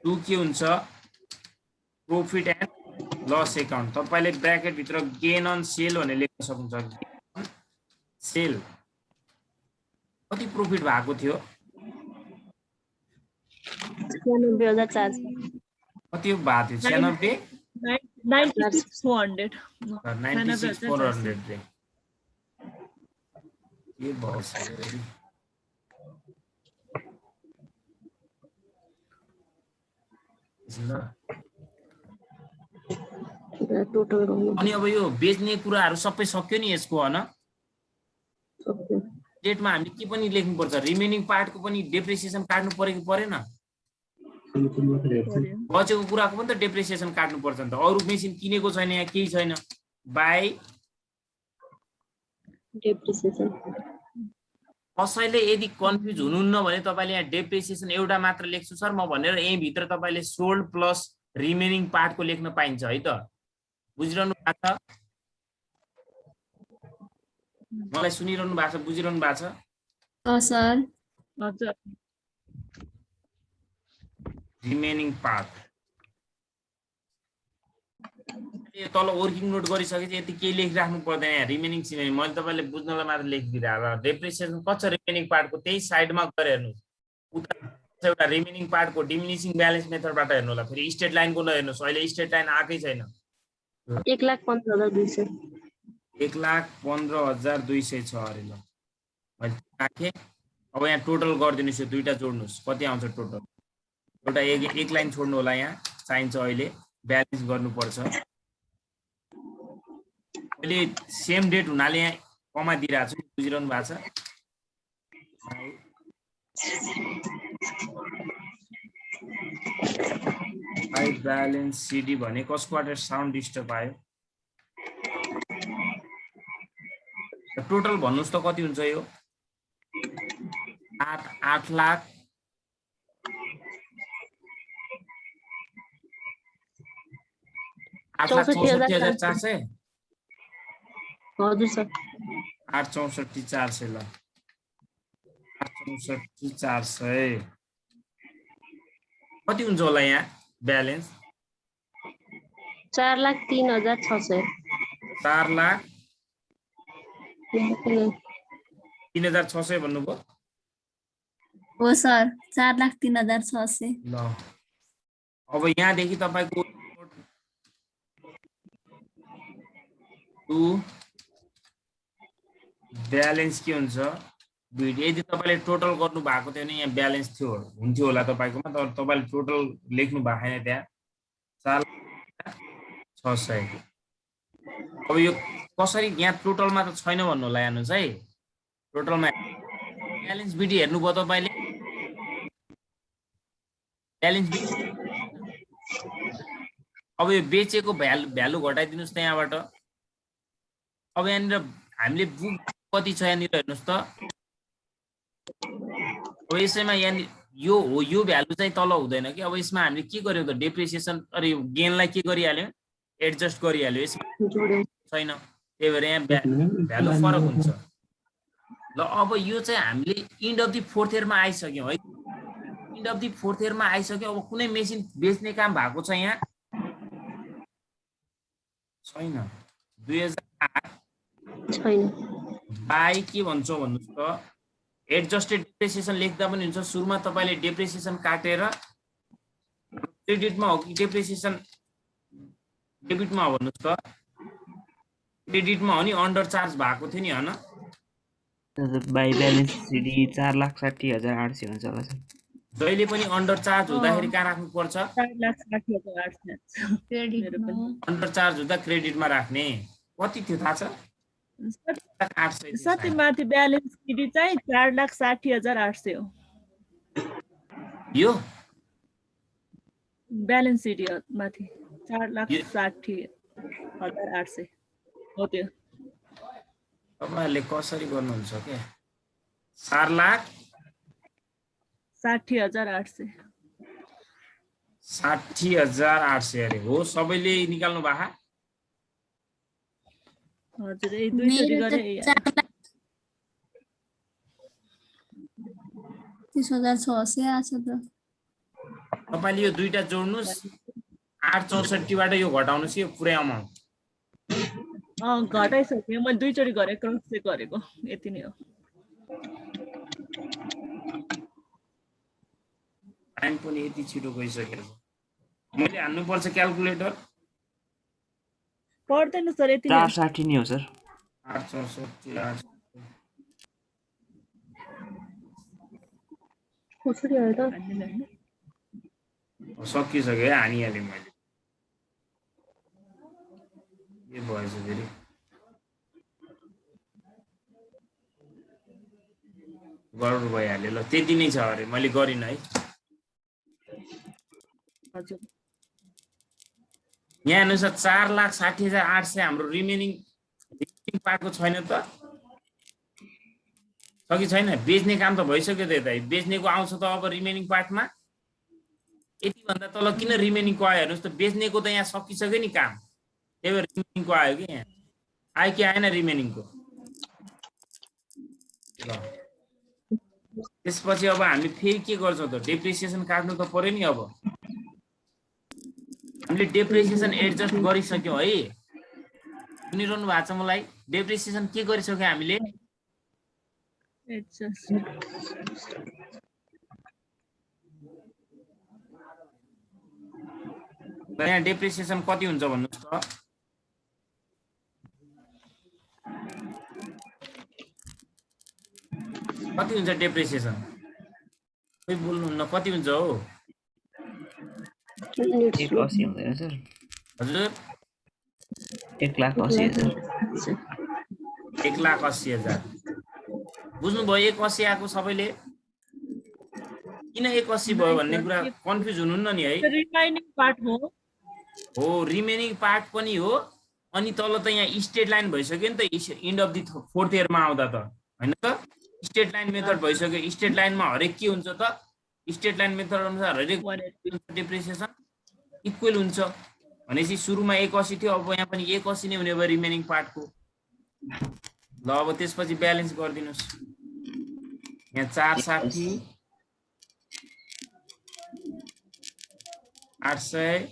2 के हुन्छ प्रॉफिट एन्ड लस अकाउन्ट तपाईले ब्र्याकेट भित्र गेन अन सेल भनेर लेख्न सक्नुहुन्छ सेल कति प्रॉफिट भएको थियो 96,400 कति भएको थियो 96,400 96,400 के भयो अनि अब यो बेच्ने कुराहरु सबै सक्यो नि यसको हैन डेटमा हामी के पनि लेख्नु पर्छ रिमेनिङ पार्टको पनि डेप्रिसिएसन काट्नु पर्यो कि परेन बचेको कुराको पनि त डेप्रिसिएसन काट्नु पर्छ नि त अरु मेसिन किनेको छैन यहाँ केही छैन बाइ डेप्रिसिएसन कसैले यदि कन्फ्युज हुनुहुन्न भने तपाईले यहाँ डेप्रिसिएसन एउटा मात्र लेख्छु सर म भनेर यही भित्र तपाईले सोल्ड प्लस रिमेनिङ पार्टको लेख्न पाइन्छ है त बुझिरहनु भएको छ मलाई सुनिरहनु भएको छ बुझिरहनु भएको छ सर हजुर रिमेनिङ पार्ट यो तल वर्किङ नोट गरिसकेपछि यति केही लेखिराख्नु पर्दैन यहाँ रिमेनिङ सिमेनिङ मैले तपाईले बुझ्नलाई मात्र लेखिदिएर डेप्रिसिएसन कति छ रिमेनिङ पार्टको त्यही साइडमा गएर हेर्नुस् उता एउटा रिमेनिङ पार्टको डिमिनिसिङ ब्यालेन्स मेथडबाट हेर्नु होला फेरि स्टेट लाइनको नहेर्नुस् अहिले स्टेट लाइन आकै छैन 1,15,200 1,15,200 छ अरे ल मैले राखे अब यहाँ टोटल गरिदिनुस् यो दुईटा जोड्नुस् कति आउँछ टोटल एउटा एक लाइन छोड्नु होला यहाँ चाहिन्छ अहिले ब्यालेन्स गर्नुपर्छ अहिले सेम डेट हुनाले यहाँ कमा दिइरहेको छु बुझिरहनु भएको छ हाई ब्यालेन्स सिडी भने कसबाट साउन्ड डिस्टर्ब आयो टोटल भन्नुस् त कति हुन्छ यो 8 लाख 8,64,400 हजुर सर 8,64,400 ल 8,64,400 कति हुन्छ होला यहाँ ब्यालेन्स 4,03,600 4,03,600 भन्नुभयो हो सर 4,03,600 ल अब यहाँदेखि तपाईको ब्यालेन्स के हुन्छ यदि तपाईले टोटल गर्नु भएको थियो भने यहाँ ब्यालेन्स थियो हुन्थ्यो होला तपाईकोमा तर तपाईले टोटल लेख्नु भएको छैन त्यहाँ 4,0600 अब यो कसरी यहाँ टोटलमा त छैन भन्नु होला हेर्नुस् है टोटलमा ब्यालेन्स बिडी हेर्नुभयो तपाईले ब्यालेन्स बिडी अब यो बेचेको भ्यालु घटाइदिनुस् त यहाँबाट। अब यहाँनिर हामीले बुक कति छ यहाँनिर हेर्नुस् त। अब यसैमा यहाँ यो भ्यालु चाहिँ तल हुँदैन कि। अब यसमा हामीले के गर्यौं त डेप्रिसिएसन अरे गेनलाई के गरिहाल्यौं एडजस्ट गरिहाल्यो। यसमा छैन त्यही भएर यहाँ भ्यालु फरक हुन्छ। ल अब यो चाहिँ हामीले इन्ड अफ द फोर्थ इयरमा आइसक्यौं है। इन्ड अफ द फोर्थ इयरमा आइसक्यो। अब कुनै मेसिन बेच्ने काम भएको छ यहाँ छैन। 2008 छैन बाई के भन्छौ भन्नुस् त एडजस्टेड डेप्रिसिएसन लेख्दा पनि हुन्छ। सुरुमा तपाईले डेप्रिसिएसन काटेर क्रेडिटमा हो कि डेप्रिसिएसन डेबिटमा हो भन्नुस् त। क्रेडिटमा हो नि अन्डर चार्ज भएको थियो नि हैन। बाई ब्यालेन्स सिडी 4,60,800 हुन्छ होला सर। जहिले पनि अन्डर चार्ज हुँदाखेरि कहाँ राख्नु पर्छ 4,60,800 क्रेडिटमा अन्डर चार्ज हुँदा क्रेडिटमा राख्ने। कति थियो थाहा छ 800 साथै माथि ब्यालेन्स सिडी चाहिँ 4,60,800 हो। यो ब्यालेन्स सिडी माथि 4,60,800 हो त्यो। तपाईहरुले कसरी गर्नुहुन्छ के 4,60,800 60,800 अरे हो सबैले निकाल्नु भा। हजुर ए दुईचोटी गरे 30,600 आछ त। तपाईले यो दुईटा जोड्नुस् 864 बाट यो घटाउनुस् यो पुरै अमाउन्ट। घटाइसक्यो मैले दुईचोटी गरे क्रस चेक गरेको यति नै हो। टाइम पनि यति छिटो गइसकेको छ। मैले हान्नु पर्छ क्याल्कुलेटर पर्दैन सर यति नै 460 नै हो सर। 864 कसरी आयो त सकिसक्यो है हानिहालेँ मैले। के भएछ फेरि गडबड भइहाल्यो। ल त्यति नै छ अरे मैले गरिनँ है। हजुर यहाँ अनुसार 4,60,800 हाम्रो रिमेनिङ पाएको छैन त सकी छैन। बेच्ने काम त भइसक्यो त यता बेच्नेको आउँछ त अब रिमेनिङ पार्टमा। यति भन्दा तल किन रिमेनिङको आयो हेर्नुस् त बेच्नेको त यहाँ सकिसक्यो नि काम। त्यही भएर रिमेनिङको आयो कि यहाँ आयो कि आएन रिमेनिङको। ल त्यसपछि अब हामी फेरि के गर्छौँ त डेप्रिसिएसन काट्नु त पर्यो नि। अब हामीले डेप्रिसिएसन एडजस्ट गरिसक्यौँ है। सुनिरहनु भएको छ मलाई। डेप्रिसिएसन के गरिसक्यौँ हामीले एडजस्ट यहाँ डेप्रिसिएसन कति हुन्छ भन्नुस् त। कति हुन्छ डेप्रिसिएसन कोही बोल्नुहुन्न कति हुन्छ हो 180 हुँदैन सर। हजुर 1,80,000 1,80,000 बुझ्नुभयो। 180 आएको सबैले किन 180 भयो भन्ने कुरा कन्फ्युज हुनुहुन्न नि है। रिमाइनिङ पार्ट हो रिमेनिङ पार्ट पनि हो। अनि तल त यहाँ स्टेट लाइन भइसक्यो नि त इन्ड अफ द फोर्थ इयरमा आउँदा त हैन त। स्टेट लाइन मेथड भइसक्यो। स्टेट लाइनमा हरेक के हुन्छ त स्टेट लाइन मेथड अनुसार हरेक डेप्रिसिएसन इक्वल हुन्छ भनेपछि सुरुमा 180 थियो अब यहाँ पनि 180 नै हुने भयो रिमेनिङ पार्टको। ल अब त्यसपछि ब्यालेन्स गरिदिनुस्। यहाँ 460 800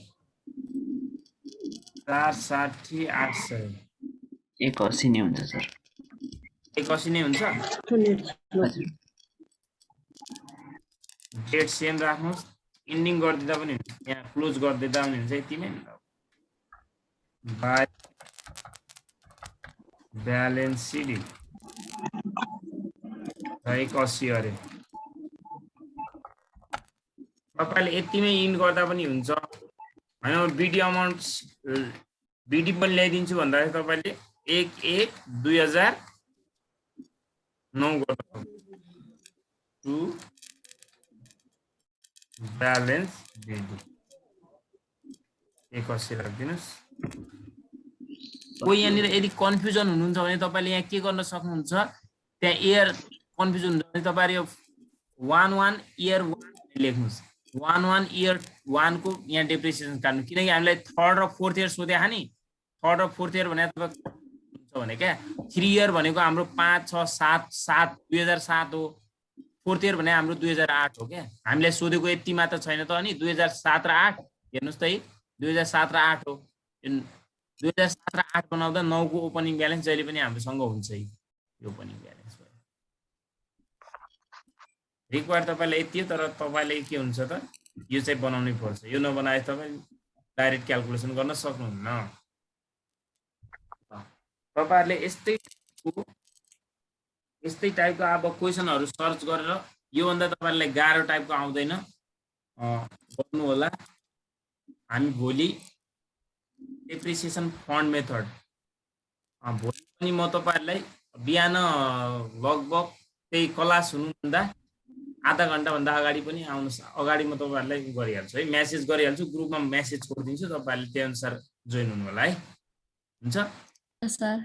460 800 180 नै हुन्छ सर। 180 नै हुन्छ। हजुर डेट सेम राख्नुस्। इन्डिङ गरिदिँदा पनि हुन्छ यहाँ क्लोज गरिदिँदा पनि हुन्छ। यति नै बाई ब्यालेन्स सिडी 180 अरे तपाईले यतिमै इन्ड गर्दा पनि हुन्छ हैन। बिडी अमाउन्ट बिडी पनि ल्याइदिन्छु भन्दाखेरि तपाईले 1/1/2009 गर्दा 2 ब्यालेन्स बिडी 180 राखिदिनुस्। कोही यहाँनिर यदि कन्फ्युजन हुनुहुन्छ भने तपाईले यहाँ के गर्न सक्नुहुन्छ, त्यहाँ इयर कन्फ्युजन हुन्छ भने तपाईहरु यो 11 इयर 1 लेख्नुस्। 11 इयर 1 को यहाँ डेप्रिसिएसन काट्नु, किनकि हामीलाई थर्ड र फोर्थ इयर सोधेको नि। थर्ड र फोर्थ इयर भने तपाईको हुन्छ भने क्या 3 इयर भनेको हाम्रो 5 6 7 7 2007 हो। फोर्थ इयर भने हाम्रो 2008 हो क्या। हामीलाई सोधेको यति मात्र छैन त अनि 2007 र 8 हेर्नुस् त 2007 र 8 हो। 2007 र 8 बनाउँदा 9 को ओपनिङ ब्यालेन्स जहिले पनि हामीसँग हुन्छ यो ओपनिङ ब्यालेन्स भयो। रिक्वायर तपाईलाई यति हो, तर तपाईले के हुन्छ त यो चाहिँ बनाउनै पर्छ। यो नबनाए तपाई डाइरेक्ट क्याल्कुलेसन गर्न सक्नुहुन्न। तपाईहरुले यस्तै टाइपको अब क्वेशनहरु सर्च गरेर यो भन्दा तपाईहरुलाई गाह्रो टाइपको आउँदैन गर्नु होला। हामी भोलि डेप्रिसिएसन फन्ड मेथड भोलि पनि म तपाईहरुलाई बिहान लगभग त्यही क्लास हुनुभन्दा आधा घण्टा भन्दा अगाडि पनि आउनुस्। अगाडि म तपाईहरुलाई गरिहाल्छु है, मेसेज गरिहाल्छु, ग्रुपमा मेसेज गरिदिन्छु। तपाईहरुले त्यही अनुसार जोइन हुनु होला है। हुन्छ सर।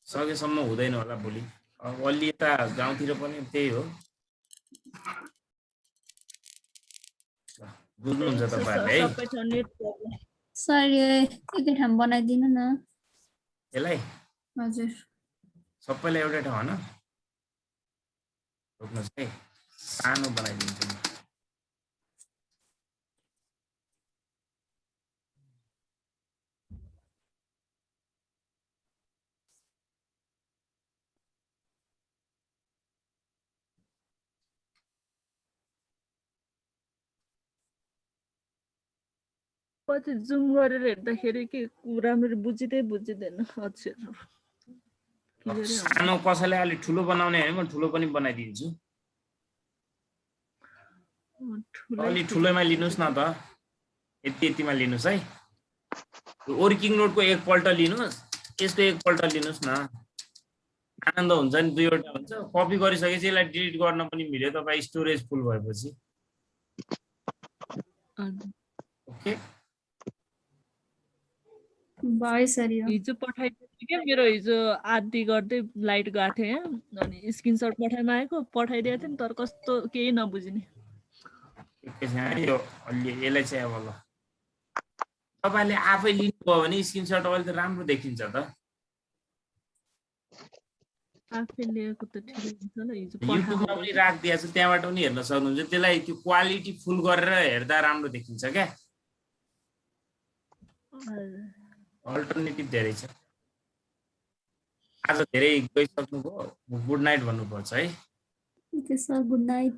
सकेसम्म हुँदैन होला भोलि। अलि यता गाउँतिर पनि त्यही हो। बुझ्नुहुन्छ तपाईहरुले है? सबै ठाउँ नेट प्रब्लम। सर यो एकै ठाउँ बनाइदिनु न। यसलाई हजुर। सबैलाई एउटै ठाउँ हैन, रोक्नुहोस् है, सानो बनाइदिन्छु म। पछि जुम गरेर हेर्दाखेरि के राम्ररी बुझिँदैन अक्षरहरू। सानो कसैले अलि ठुलो बनाउने भने म ठुलो पनि बनाइदिन्छु। अलि ठुलोमा लिनुस् न त, यतिमा लिनुस् है। वर्किङ नोटको एकपल्ट लिनुस्, यसको एकपल्ट लिनुस् न। आनन्द हुन्छ नि, दुईवटा हुन्छ। कपी गरिसकेपछि यसलाई डिलिट गर्न पनि मिल्यो तपाईँ स्टोरेज फुल भएपछि। ओके भयो सर यो। हिजो पठाइदिएको क्या, मेरो हिजो आदि गर्दै लाइट गएको थियो यहाँ, अनि स्क्रिनसट पठाइमा आएको पठाइदिएको थिएँ नि, तर कस्तो केही नबुझिने। यो अलि यसलाई चाहिँ अब ल तपाईले आफै लिनुभयो भने स्क्रिनसट अहिले त राम्रो देखिन्छ त। आफै लिएको त ठिकै हुन्छ ल। हिजो युट्युबमा पनि राखिदिएको छु, त्यहाँबाट पनि हेर्न सक्नुहुन्छ। त्यसलाई त्यो क्वालिटी फुल गरेर हेर्दा राम्रो देखिन्छ क्या। अल्टरनेटिभ धेरै छ। आज धेरै गइसक्नुभयो, गुड नाइट भन्नुपर्छ है। Okay sir, good night.